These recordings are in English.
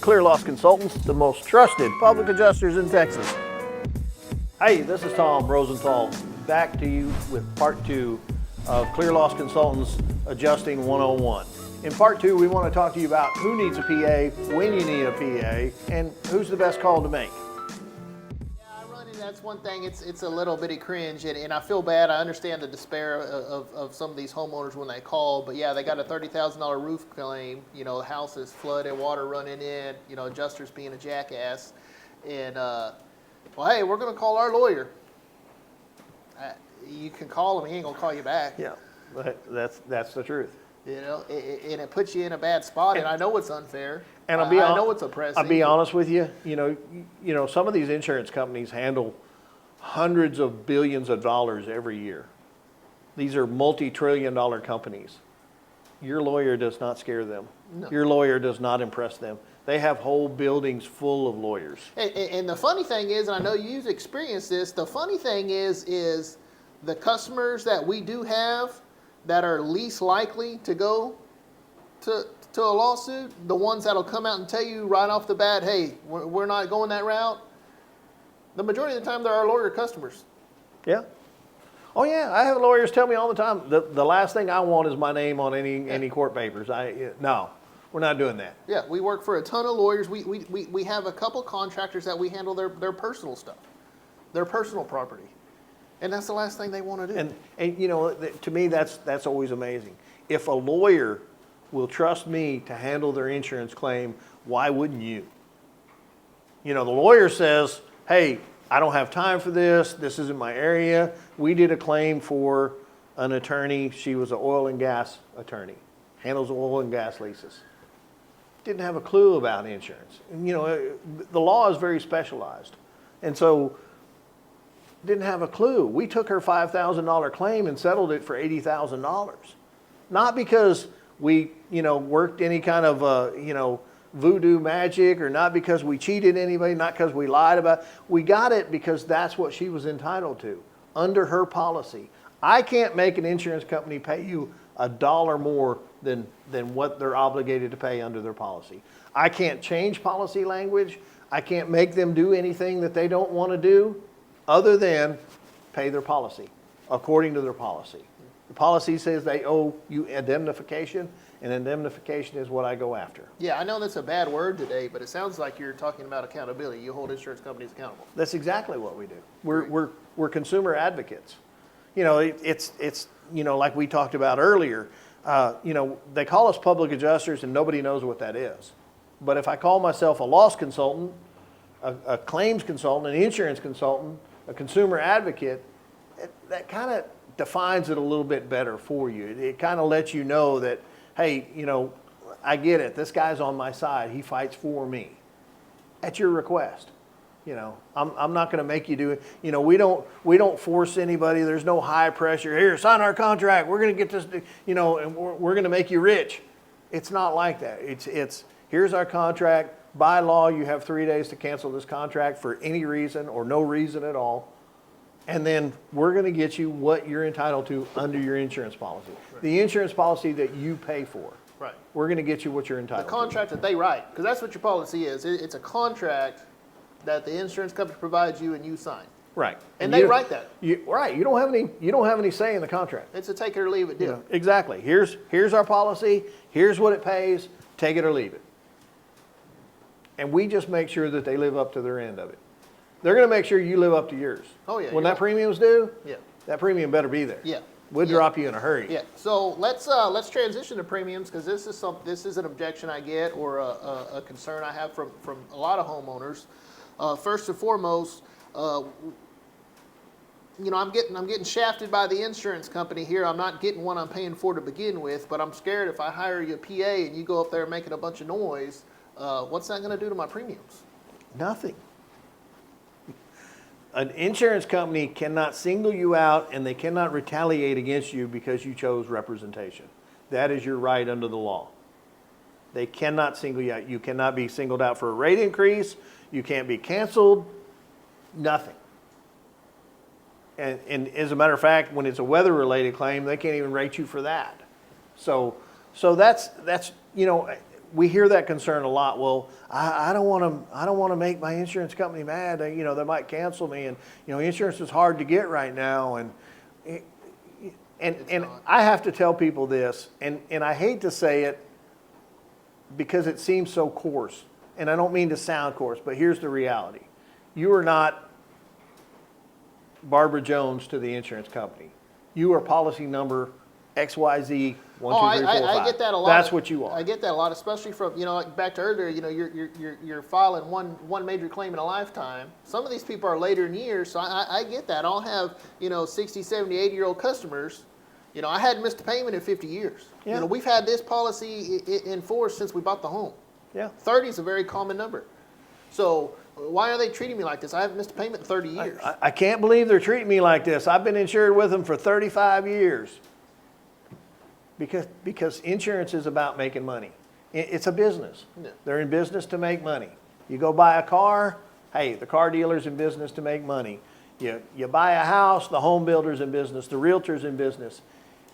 Clear Loss Consultants, the most trusted public adjusters in Texas. Hey, this is Tom Rosenthal, back to you with part 2 of Clear Loss Consultants Adjusting 101. In part 2, we want to talk to you about who needs a PA, when you need a PA, and who's the best call to make. That's one thing. It's a little bitty cringe, and I feel bad. I understand the despair of some of these homeowners when they call, but yeah, they got a $30,000 roof claim. You know, the house is flooded, water running in. You know, adjuster's being a jackass, and well, hey, we're gonna call our lawyer. You can call him; he ain't gonna call you back. Yeah, that's the truth. You know, and it puts you in a bad spot. And I know it's unfair. And I know it's oppressive. I'll be honest with you. You know, some of these insurance companies handle hundreds of billions of dollars every year. These are multi-trillion-dollar companies. Your lawyer does not scare them. No. Your lawyer does not impress them. They have whole buildings full of lawyers. And the funny thing is, and I know you've experienced this. The funny thing is the customers that we do have that are least likely to go to a lawsuit, the ones that'll come out and tell you right off the bat, hey, we're not going that route, the majority of the time they're our lawyer customers. Yeah. Oh yeah, I have lawyers tell me all the time, the last thing I want is my name on any court papers. No, we're not doing that. Yeah, we work for a ton of lawyers. We have a couple contractors that we handle their personal stuff, their personal property. And that's the last thing they want to do. And you know, to me, that's always amazing. If a lawyer will trust me to handle their insurance claim, why wouldn't you? You know, the lawyer says, hey, I don't have time for this. This isn't my area. We did a claim for an attorney. She was an oil and gas attorney, handles oil and gas leases. Didn't have a clue about insurance. And, you know, the law is very specialized. And so didn't have a clue. We took her $5,000 claim and settled it for $80,000. Not because we, you know, worked any kind of, you know, voodoo magic, or not because we cheated anybody, not because we lied about it. We got it because that's what she was entitled to under her policy. I can't make an insurance company pay you $1 more than what they're obligated to pay under their policy. I can't change policy language. I can't make them do anything that they don't want to do other than pay their policy according to their policy. The policy says they owe you indemnification, and indemnification is what I go after. Yeah, I know that's a bad word today, but it sounds like you're talking about accountability. You hold insurance companies accountable. That's exactly what we do. We're consumer advocates. You know, it's you know, like we talked about earlier. You know, they call us public adjusters, and nobody knows what that is. But if I call myself a loss consultant, a claims consultant, an insurance consultant, a consumer advocate, that kind of defines it a little bit better for you. It kind of lets you know that, hey, you know, I get it. This guy's on my side. He fights for me. At your request. You know, I'm not going to make you do it. You know, we don't force anybody. There's no high pressure. Here, sign our contract. We're going to get this, you know, and we're going to make you rich. It's not like that. It's here's our contract. By law, you have 3 days to cancel this contract for any reason or no reason at all. And then we're going to get you what you're entitled to under your insurance policy. Right. The insurance policy that you pay for. Right. We're going to get you what you're entitled to. The contract that they write, because that's what your policy is. It's a contract that the insurance company provides you and you sign. Right. And they write that. Right. You don't have any say in the contract. It's a take it or leave it deal. You know, exactly. Here's our policy. Here's what it pays. Take it or leave it. And we just make sure that they live up to their end of it. They're going to make sure you live up to yours. Oh yeah. When that premium's due, yeah, that premium better be there. Yeah. We'll drop you in a hurry. Yeah. So let's transition to premiums, because this is an objection I get, or a concern I have from a lot of homeowners. First and foremost, you know, I'm getting shafted by the insurance company here. I'm not getting what I'm paying for to begin with, but I'm scared if I hire you a PA and you go up there making a bunch of noise, what's that going to do to my premiums? Nothing. An insurance company cannot single you out, and they cannot retaliate against you because you chose representation. That is your right under the law. They cannot single you out. You cannot be singled out for a rate increase. You can't be canceled. Nothing. And as a matter of fact, when it's a weather-related claim, they can't even rate you for that. So that's you know, we hear that concern a lot. Well, I don't want to make my insurance company mad. They might cancel me, and insurance is hard to get right now. And I have to tell people this, and I hate to say it because it seems so coarse, and I don't mean to sound coarse, but here's the reality: you are not Barbara Jones to the insurance company. You are policy number XYZ 1 2 3 4 5. I get that a lot. That's what you are. I get that a lot, especially from like back to earlier. You're filing one major claim in a lifetime. Some of these people are later in years, so I get that. I'll have 60, 70, 80-year-old customers. I hadn't missed a payment in 50 years. Yeah. We've had this policy in force since we bought the home. Yeah. 30 is a very common number. So why are they treating me like this? I haven't missed a payment in 30 years. I can't believe they're treating me like this. I've been insured with them for 35 years. Because insurance is about making money. It's a business. Yeah. They're in business to make money. You go buy a car, hey, the car dealer's in business to make money. You buy a house, the home builder's in business, the realtor's in business.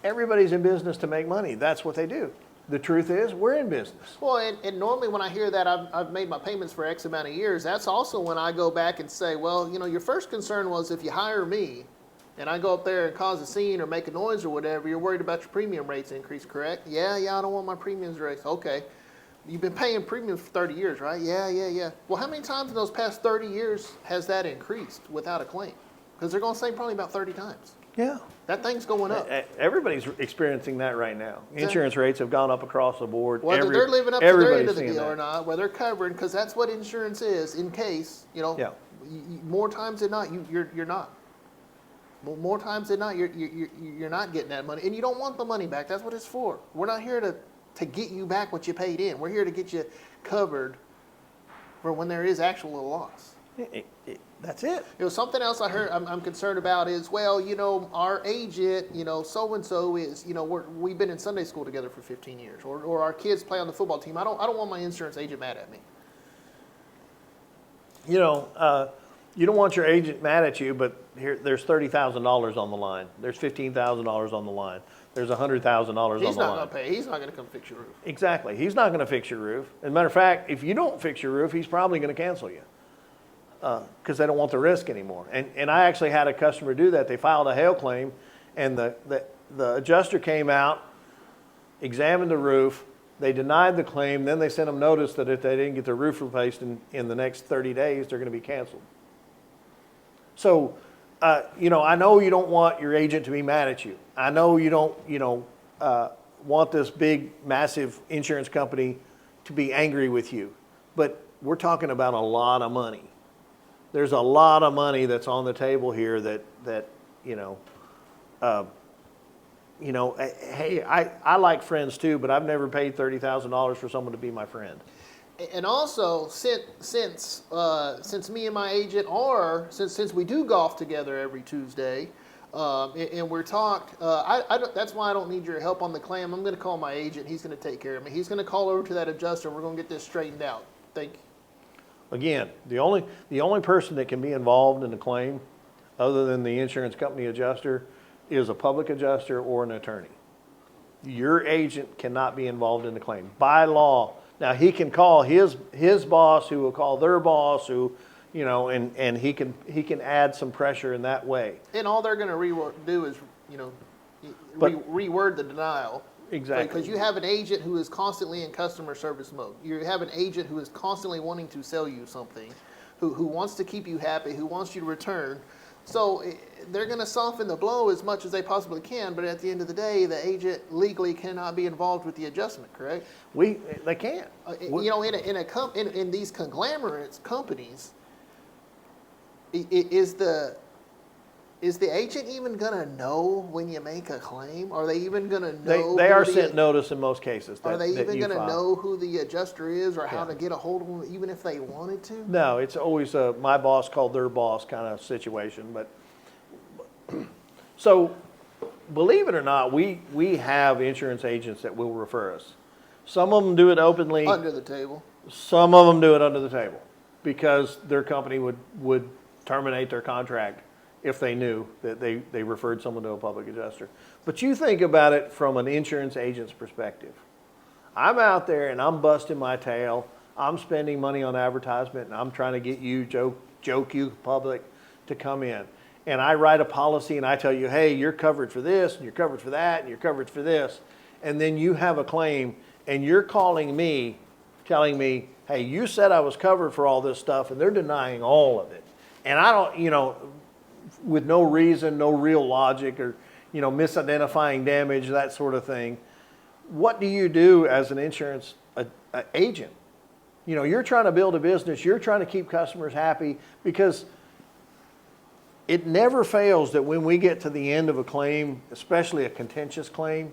Everybody's in business to make money. That's what they do. The truth is, we're in business. Well, and normally when I hear that I've made my payments for X amount of years, that's also when I go back and say, well, your first concern was if you hire me and I go up there and cause a scene or make a noise or whatever, you're worried about your premium rates increase, correct? Yeah, I don't want my premiums raised. Okay. You've been paying premiums for 30 years, right? Yeah. Well, how many times in those past 30 years has that increased without a claim? Because they're going to say probably about 30 times. Yeah. That thing's going up. Everybody's experiencing that right now. Exactly. Insurance rates have gone up across the board. Whether they're living up to their end of the deal or not, whether they're covered, because that's what insurance is, in case, Yeah. More times than not, you're not. More times than not, you're not getting that money, and you don't want the money back. That's what it's for. We're not here to get you back what you paid in. We're here to get you covered for when there is actual loss. That's it. Something else I heard I'm concerned about is, well, our agent, so and so is, we've been in Sunday school together for 15 years, or our kids play on the football team. I don't want my insurance agent mad at me. You don't want your agent mad at you, but there's $30,000 on the line. There's $15,000 on the line. There's $100,000 on the line. He's not going to pay. He's not going to come fix your roof. Exactly. He's not going to fix your roof. As a matter of fact, if you don't fix your roof, he's probably going to cancel you because they don't want the risk anymore. And I actually had a customer do that. They filed a hail claim, and the adjuster came out, examined the roof. They denied the claim. Then they sent them notice that if they didn't get their roof replaced in the next 30 days, they're going to be canceled. So, I know you don't want your agent to be mad at you. I know you don't, want this big, massive insurance company to be angry with you. But we're talking about a lot of money. There's a lot of money that's on the table here that hey, I like friends too, but I've never paid $30,000 for someone to be my friend. And also, since me and my agent since we do golf together every Tuesday, and we're talked, that's why I don't need your help on the claim. I'm going to call my agent. He's going to take care of me. He's going to call over to that adjuster, and we're going to get this straightened out. Thank you. Again, the only person that can be involved in the claim, other than the insurance company adjuster, is a public adjuster or an attorney. Your agent cannot be involved in the claim by law. Now he can call his boss, who will call their boss, who, and he can add some pressure in that way. And all they're going to do is, reword the denial. Exactly. Because you have an agent who is constantly in customer service mode. You have an agent who is constantly wanting to sell you something, who wants to keep you happy, who wants you to return. So they're going to soften the blow as much as they possibly can, but at the end of the day, the agent legally cannot be involved with the adjustment, correct? They can't. In these conglomerates companies, is the agent even going to know when you make a claim? Are they even going to know? They are sent notice in most cases. Are they even going to know who the adjuster is or how to get a hold of them, even if they wanted to? No, it's always a my boss called their boss kind of situation. But so, believe it or not, we have insurance agents that will refer us. Some of them do it openly. Under the table. Some of them do it under the table because their company would terminate their contract if they knew that they referred someone to a public adjuster. But you think about it from an insurance agent's perspective. I'm out there and I'm busting my tail. I'm spending money on advertisement and I'm trying to get you, joke you public to come in. And I write a policy and I tell you, hey, you're covered for this and you're covered for that and you're covered for this. And then you have a claim and you're calling me, telling me, hey, you said I was covered for all this stuff, and they're denying all of it. And I don't, with no reason, no real logic, or, misidentifying damage, that sort of thing. What do you do as an insurance agent? You're trying to build a business, you're trying to keep customers happy, because it never fails that when we get to the end of a claim, especially a contentious claim,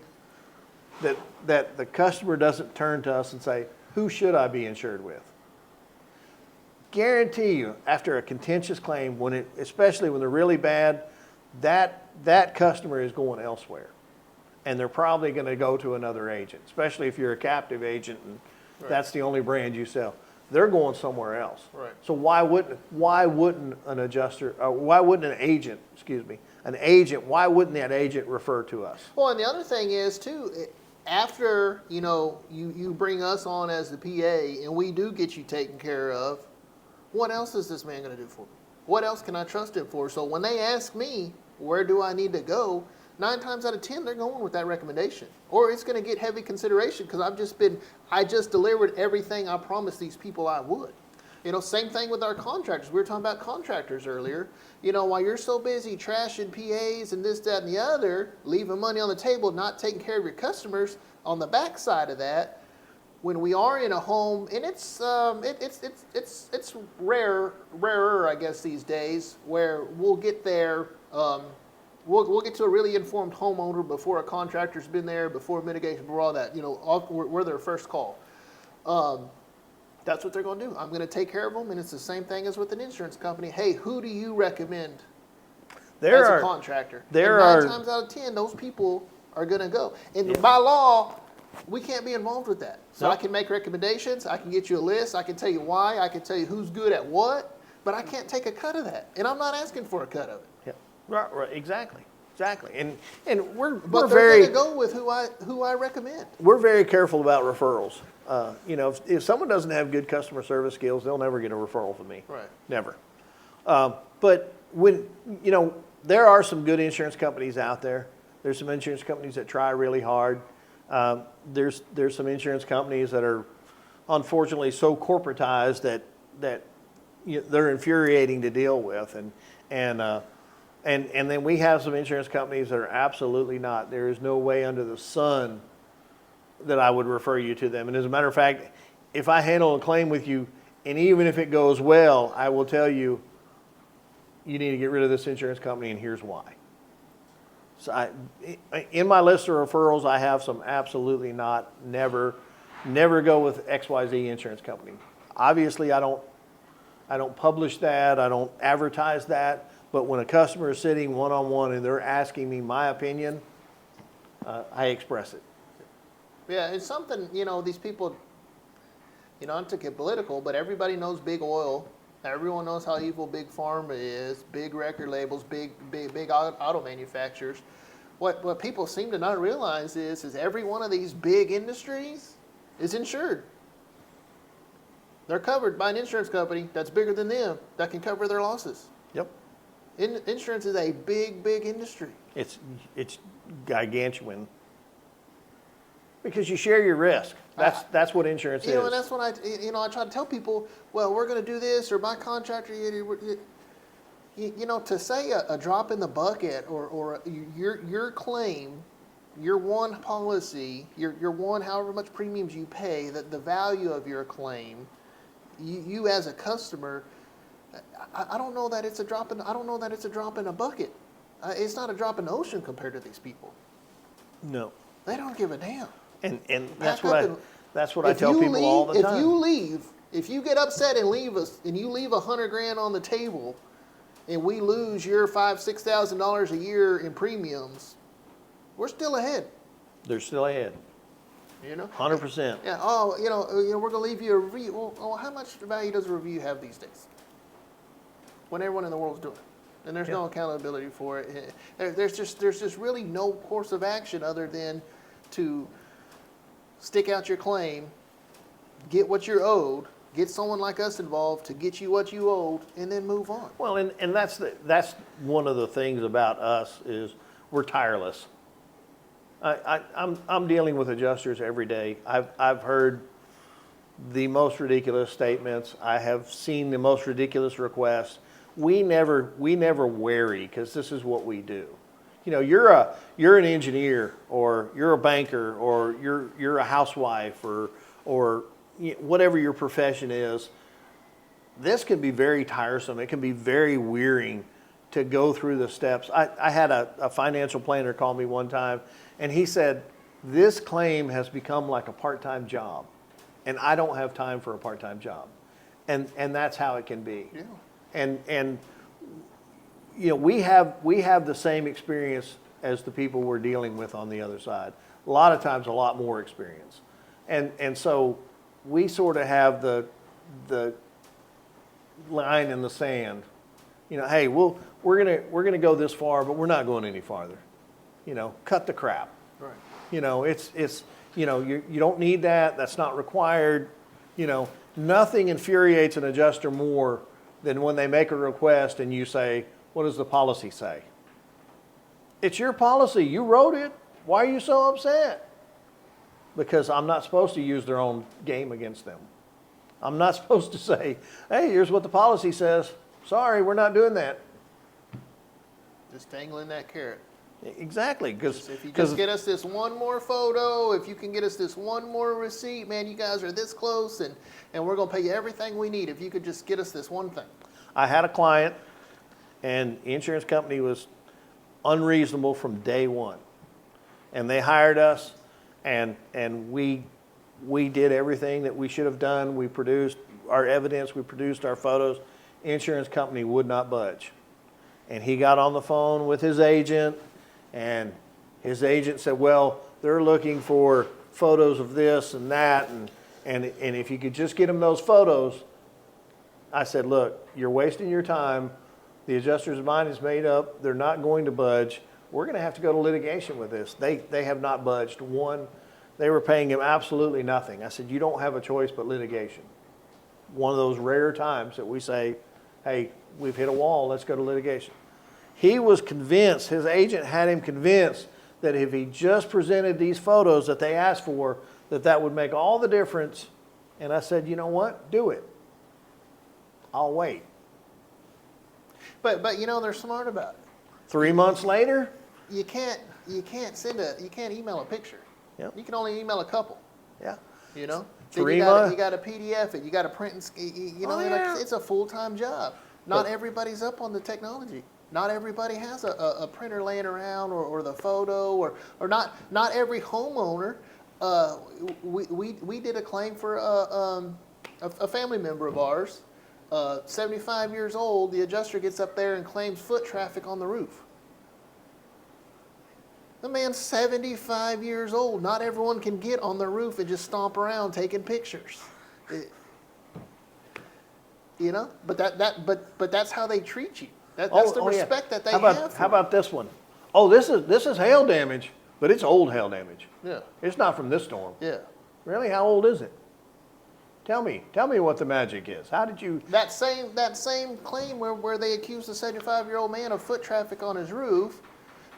that the customer doesn't turn to us and say, who should I be insured with? Guarantee you, after a contentious claim, especially when they're really bad, that customer is going elsewhere. And they're probably going to go to another agent, especially if you're a captive agent and that's the only brand you sell. They're going somewhere else. Right. So why wouldn't an adjuster, why wouldn't an agent, why wouldn't that agent refer to us? Well, and the other thing is too, after you bring us on as the PA and we do get you taken care of, what else is this man going to do for me? What else can I trust him for? So when they ask me, where do I need to go? 9 times out of 10, they're going with that recommendation. Or it's going to get heavy consideration because I just delivered everything I promised these people I would. Same thing with our contractors. We were talking about contractors earlier. While you're so busy trashing PAs and this, that, and the other, leaving money on the table, not taking care of your customers, on the backside of that, when we are in a home, and it's rarer, I guess, these days, where we'll get there. We'll get to a really informed homeowner before a contractor's been there, before mitigation, before all that. We're their first call. That's what they're going to do. I'm going to take care of them, and it's the same thing as with an insurance company. Hey, who do you recommend as a contractor? And 9 times out of 10, those people are going to go. And by law, we can't be involved with that. So I can make recommendations. I can get you a list. I can tell you why. I can tell you who's good at what. But I can't take a cut of that, and I'm not asking for a cut of it. Yeah, right, exactly. And we're they're very going to go with who I recommend. We're very careful about referrals. If someone doesn't have good customer service skills, they'll never get a referral from me. Right. Never. But when there are some good insurance companies out there. There's some insurance companies that try really hard. There's some insurance companies that are unfortunately so corporatized that they're infuriating to deal with, and then we have some insurance companies that are absolutely not. There is no way under the sun that I would refer you to them. And as a matter of fact, if I handle a claim with you, and even if it goes well, I will tell you, you need to get rid of this insurance company, and here's why. So in my list of referrals, I have some absolutely not, never go with XYZ insurance company. Obviously, I don't publish that. I don't advertise that. But when a customer is sitting one-on-one and they're asking me my opinion, I express it. Yeah, it's something, these people, not to get political, but everybody knows big oil. Everyone knows how evil big pharma is, big record labels, big auto manufacturers. What people seem to not realize is every one of these big industries is insured. They're covered by an insurance company that's bigger than them that can cover their losses. Yep. Insurance is a big industry. It's gargantuan. Because you share your risk. That's what insurance is. And that's when I try to tell people, well, we're going to do this, or my contractor, to say a drop in the bucket or your claim, your one policy, your one however much premiums you pay, that the value of your claim, you as a customer, I don't know that it's a drop in. I don't know that it's a drop in a bucket. It's not a drop in the ocean compared to these people. No. They don't give a damn. And that's what I tell people all the time. If you get upset and leave us, and you leave $100,000 on the table, and we lose your $5,000-$6,000 a year in premiums, we're still ahead. They're still ahead. 100%. Yeah. Oh, we're gonna leave you a review. Well, how much value does a review have these days? When everyone in the world's doing it, and there's no accountability for it. There's just really no course of action other than to stick out your claim, get what you're owed, get someone like us involved to get you what you owed, and then move on. Well, and that's one of the things about us is we're tireless. I'm dealing with adjusters every day. I've heard the most ridiculous statements. I have seen the most ridiculous requests. We never worry because this is what we do. You know, you're an engineer, or you're a banker, or you're a housewife, or whatever your profession is. This can be very tiresome. It can be very wearing to go through the steps. I had a financial planner call me one time, and he said, this claim has become like a part-time job, and I don't have time for a part-time job. And that's how it can be. Yeah. And you know, we have the same experience as the people we're dealing with on the other side. A lot of times, a lot more experience. And so we sort of have the line in the sand. You know, hey, we're gonna go this far, but we're not going any farther. You know, cut the crap. Right. You know, it's you know, you don't need that. That's not required. You know, nothing infuriates an adjuster more than when they make a request and you say, what does the policy say? It's your policy. You wrote it. Why are you so upset? Because I'm not supposed to use their own game against them. I'm not supposed to say, hey, here's what the policy says. Sorry, we're not doing that. Just dangling that carrot. Exactly. Because If you just get us this one more photo, if you can get us this one more receipt, man, you guys are this close, and we're going to pay you everything we need if you could just get us this one thing. I had a client, and the insurance company was unreasonable from day one. And they hired us, and we did everything that we should have done. We produced our evidence, we produced our photos. Insurance company would not budge. And he got on the phone with his agent, and his agent said, well, they're looking for photos of this and that, and if you could just get them those photos. I said, look, you're wasting your time. The adjuster's mind is made up. They're not going to budge. We're going to have to go to litigation with this. They have not budged. One, they were paying him absolutely nothing. I said, you don't have a choice but litigation. One of those rare times that we say, hey, we've hit a wall, let's go to litigation. He was convinced, his agent had him convinced that if he just presented these photos that they asked for, that would make all the difference. And I said, you know what? Do it. I'll wait. But you know, they're smart about it. 3 months later? You can't email a picture. Yep. You can only email a couple. Yeah. You know? 3 You months? got to PDF it. You got to print and you know, Oh, yeah. like, it's a full-time job. Not everybody's up on the technology. Not everybody has a printer laying around or the photo or not every homeowner. We did a claim for a family member of ours, 75 years old. The adjuster gets up there and claims foot traffic on the roof. The man's 75 years old. Not everyone can get on the roof and just stomp around taking pictures. You know, but that's how they treat you. That's the respect that they have for How you. about this one? Oh, this is hail damage, but it's old hail damage. Yeah, It's not from this storm. yeah. Really? How old is it? Tell me what the magic is. How did you? That same claim where they accused the 75-year-old man of foot traffic on his roof.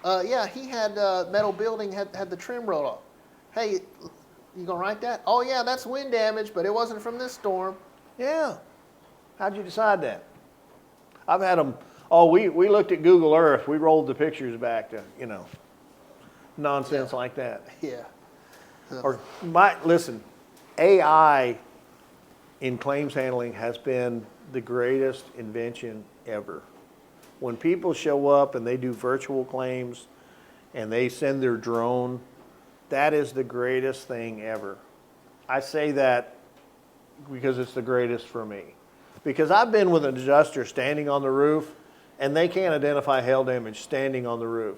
Yeah, he had metal building had the trim rolled off. Hey, you gonna write that? Oh yeah, that's wind damage, but it wasn't from this storm. Yeah. How'd you decide that? I've had them. Oh, we looked at Google Earth. We rolled the pictures back to, you know, nonsense like that. Yeah. Or listen, AI in claims handling has been the greatest invention ever. When people show up and they do virtual claims and they send their drone, that is the greatest thing ever. I say that because it's the greatest for me. Because I've been with an adjuster standing on the roof and they can't identify hail damage standing on the roof.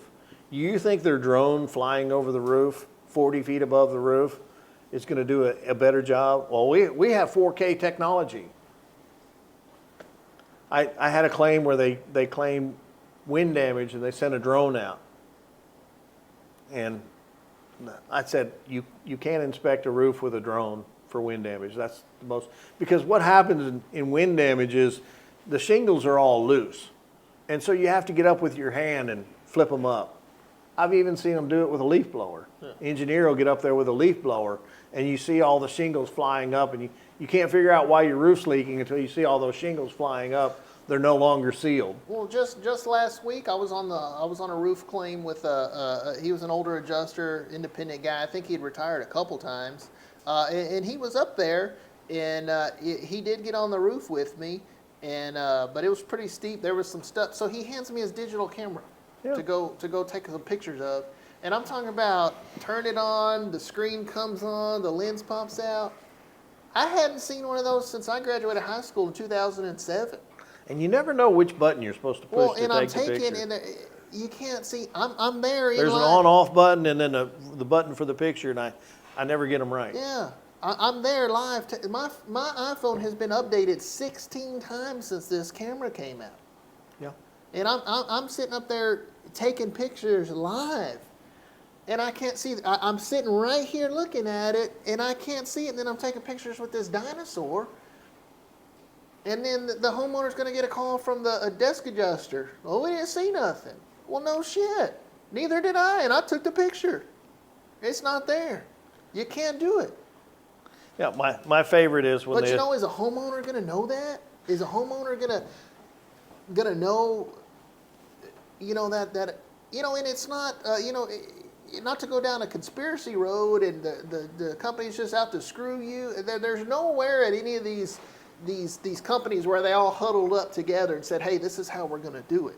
You think their drone flying over the roof, 40 feet above the roof, is going to do a better job? Well, we have 4K technology. I had a claim where they claimed wind damage and they sent a drone out. And I said, you can't inspect a roof with a drone for wind damage. That's the most, because what happens in wind damage is the shingles are all loose. And so you have to get up with your hand and flip them up. I've even seen them do it with a leaf blower. Yeah. Engineer will get up there with a leaf blower and you see all the shingles flying up, and you can't figure out why your roof's leaking until you see all those shingles flying up. They're no longer sealed. Well, just last week I was on a roof claim with he was an older adjuster, independent guy. I think he had retired a couple times, and he was up there, and he did get on the roof with me, and but it was pretty steep. There was some stuff, so he hands me his digital camera to go take some pictures of, and I'm talking about turn it on, the screen comes on, the lens pops out. I hadn't seen one of those since I graduated high school in 2007. And you never know which button you're supposed to push to and I'm take the taking, picture. and you can't see. I'm there. There's an on-off button and then the button for the picture, and I never get them right. Yeah, I'm there live. My iPhone has been updated 16 times since this camera came out. Yeah. And I'm sitting up there taking pictures live, and I can't see. I'm sitting right here looking at it, and I can't see it. And then I'm taking pictures with this dinosaur. And then the homeowner's going to get a call from a desk adjuster. Oh, we didn't see nothing. Well, no shit. Neither did I, and I took the picture. It's not there. You can't do it. Yeah, my favorite is when But you know, is a homeowner going to know that? Is a homeowner going to know, you know, that you know, and it's not, you know, not to go down a conspiracy road and the company's just out to screw you. There's nowhere at any of these companies where they all huddled up together and said, hey, this is how we're going to do it.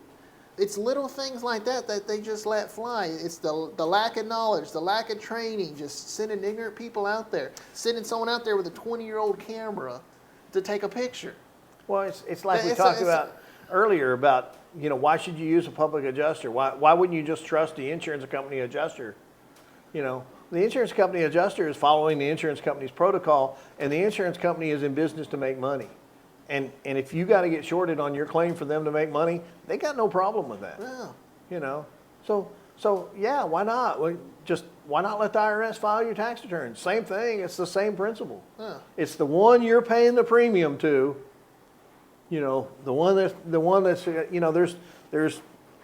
It's little things like that they just let fly. It's the lack of knowledge, the lack of training, just sending ignorant people out there, sending someone out there with a 20-year-old camera to take a picture. Well, it's like we talked about earlier about, you know, why should you use a public adjuster? Why wouldn't you just trust the insurance company adjuster? You know, the insurance company adjuster is following the insurance company's protocol, and the insurance company is in business to make money. And if you got to get shorted on your claim for them to make money, they got no problem with that. Yeah. You know, so yeah, why not? Why not let the IRS file your tax return? Same thing. It's the same principle. Yeah. It's the one you're paying the premium to. You know, the one that's you know, there's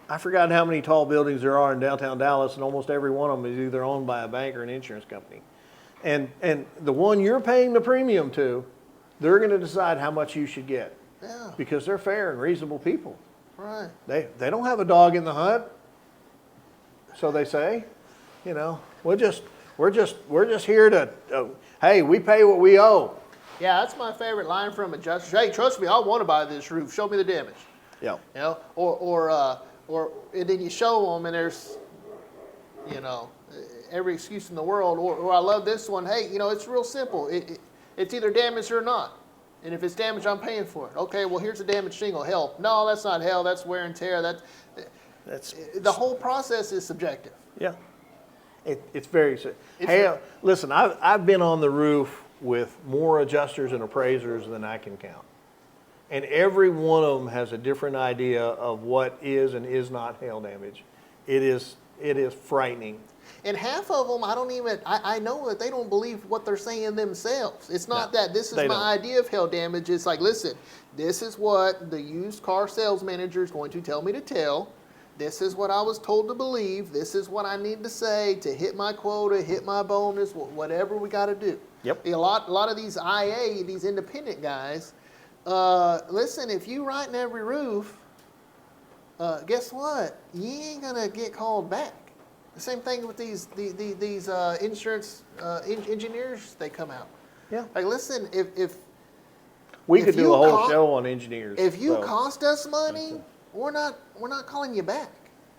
I forgot how many tall buildings there are in downtown Dallas, and almost every one of them is either owned by a bank or an insurance company. And the one you're paying the premium to, they're going to decide how much you should get. Yeah. Because they're fair and reasonable people. Right. They don't have a dog in the hunt, so they say. You know, we're just here to hey, we pay what we owe. Yeah, that's my favorite line from adjusters. Hey, trust me, I want to buy this roof. Show me the damage. Yeah. You know, or and then you show them, and there's, you know, every excuse in the world. Or I love this one. Hey, you know, it's real simple. It's either damaged or not. And if it's damaged, I'm paying for it. Okay, well, here's a damaged shingle. Hell, no, that's not hell. That's wear and tear. That's the whole process is subjective. Yeah. It's very. Hey, listen, I've been on the roof with more adjusters and appraisers than I can count. And every one of them has a different idea of what is and is not hail damage. It is frightening. And half of them, I know that they don't believe what they're saying themselves. It's not that this is my idea of hail damage. It's like, listen, this is what the used car sales manager is going to tell me to tell. This is what I was told to believe. This is what I need to say to hit my quota, hit my bonus, whatever we got to do. Yep. A lot of these IA, these independent guys, listen, if you write in every roof, guess what? You ain't going to get called back. The same thing with these insurance engineers, they come out. Yeah. Like, listen, if we could do a whole show on engineers. If you cost us money, we're not calling you back.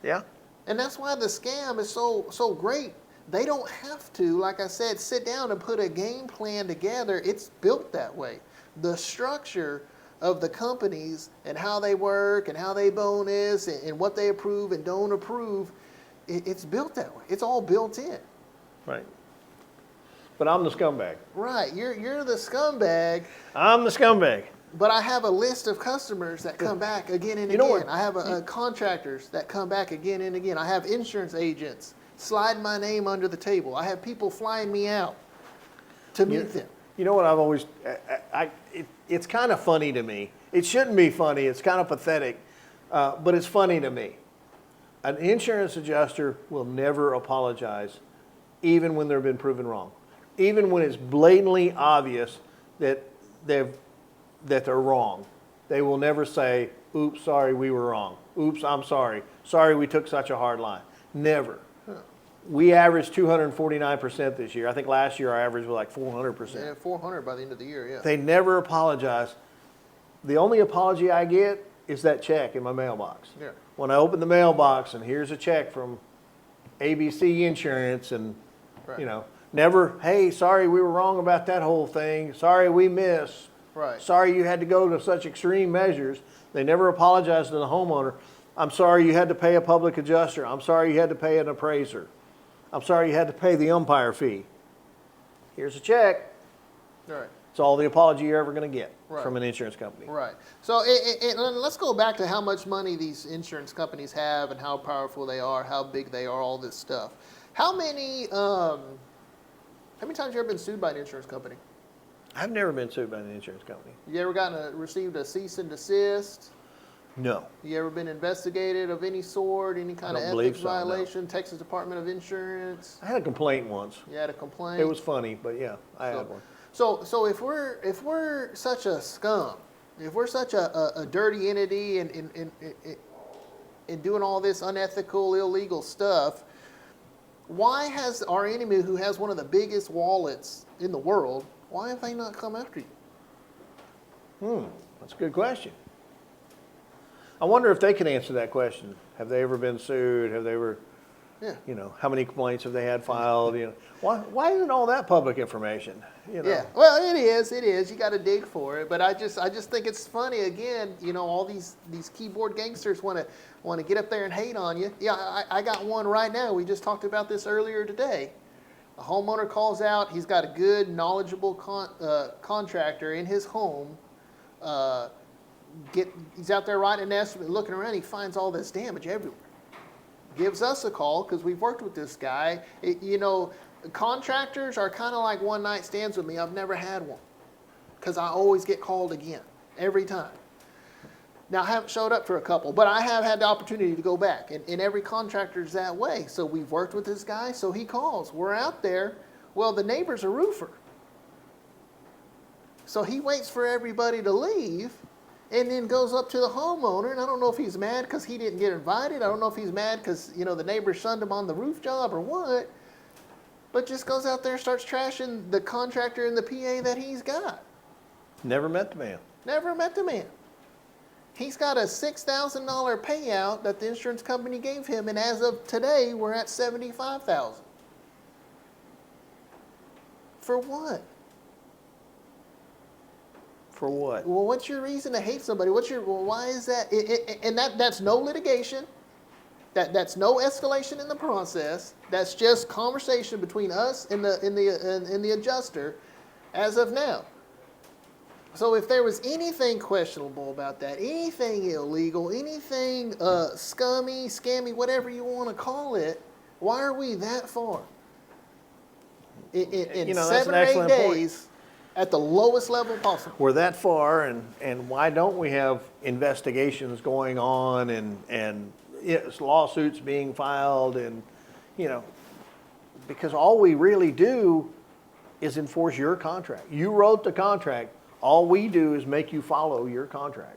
Yeah. And that's why the scam is so great. They don't have to, like I said, sit down and put a game plan together. It's built that way. The structure of the companies and how they work and how they bonus and what they approve and don't approve, it's built that way. It's all built in. Right. But I'm the scumbag. Right. You're the scumbag. I'm the scumbag. But I have a list of customers that come back again and You know again. what? I have contractors that come back again and again. I have insurance agents slide my name under the table. I have people flying me out to meet them. You know what I've always, it's kind of funny to me. It shouldn't be funny. It's kind of pathetic, but it's funny to me. An insurance adjuster will never apologize, even when they've been proven wrong. Even when it's blatantly obvious that they're wrong. They will never say, oops, sorry, we were wrong. Oops, I'm sorry. Sorry we took such a hard line. Never. We averaged 249% this year. I think last year our average was like 400%. Yeah, 400 by the end of the year, yeah. They never apologize. The only apology I get is that check in my mailbox. Yeah. When I open the mailbox and here's a check from ABC Insurance and, Right. you know, never, hey, sorry we were wrong about that whole thing. Sorry we missed. Right. Sorry you had to go to such extreme measures. They never apologize to the homeowner. I'm sorry you had to pay a public adjuster. I'm sorry you had to pay an appraiser. I'm sorry you had to pay the umpire fee. Here's a check. Right. It's all the apology you're ever going to get Right. from an insurance company. Right. So let's go back to how much money these insurance companies have and how powerful they are, how big they are, all this stuff. How many times have you ever been sued by an insurance company? I've never been sued by an insurance company. You ever received a cease and desist? No. You ever been investigated of any sort, any kind of don't believe ethics so, no. violation, Texas Department of Insurance? I had a complaint once. You had a complaint? It was funny, but yeah, I had one. So if we're such a scum, if we're such a dirty entity and doing all this unethical, illegal stuff, why has our enemy, who has one of the biggest wallets in the world, why have they not come after you? That's a good question. I wonder if they can answer that question. Have they ever been sued? Have they ever, Yeah. you know, how many complaints have they had filed? You know, why isn't all that public information? You know? Yeah, well, it is. You got to dig for it, but I just think it's funny. Again, you know, all these keyboard gangsters want to get up there and hate on you. Yeah, I got one right now. We just talked about this earlier today. A homeowner calls out. He's got a good, knowledgeable contractor in his home. He's out there writing an estimate, looking around. He finds all this damage everywhere. Gives us a call because we've worked with this guy. Contractors are kind of like one night stands with me. I've never had one because I always get called again every time. Now, I haven't showed up for a couple, but I have had the opportunity to go back, and every contractor's that way. So we've worked with this guy, so he calls. We're out there. Well, the neighbor's a roofer. So he waits for everybody to leave and then goes up to the homeowner, and I don't know if he's mad because he didn't get invited. I don't know if he's mad because, the neighbor shunned him on the roof job or what, but just goes out there and starts trashing the contractor and the PA that he's got. Never met the man. Never met the man. He's got a $6,000 payout that the insurance company gave him, and as of today, we're at $75,000. For what? For what? Well, what's your reason to hate somebody? Why is that? And that's no litigation. That's no escalation in the process. That's just conversation between us and the adjuster as of now. So if there was anything questionable about that, anything illegal, anything scummy, scammy, whatever you want to call it, why are we that far? In that's 7 an or 8 excellent days, point. at the lowest level possible. We're that far, and why don't we have investigations going on and lawsuits being filed and, because all we really do is enforce your contract. You wrote the contract. All we do is make you follow your contract.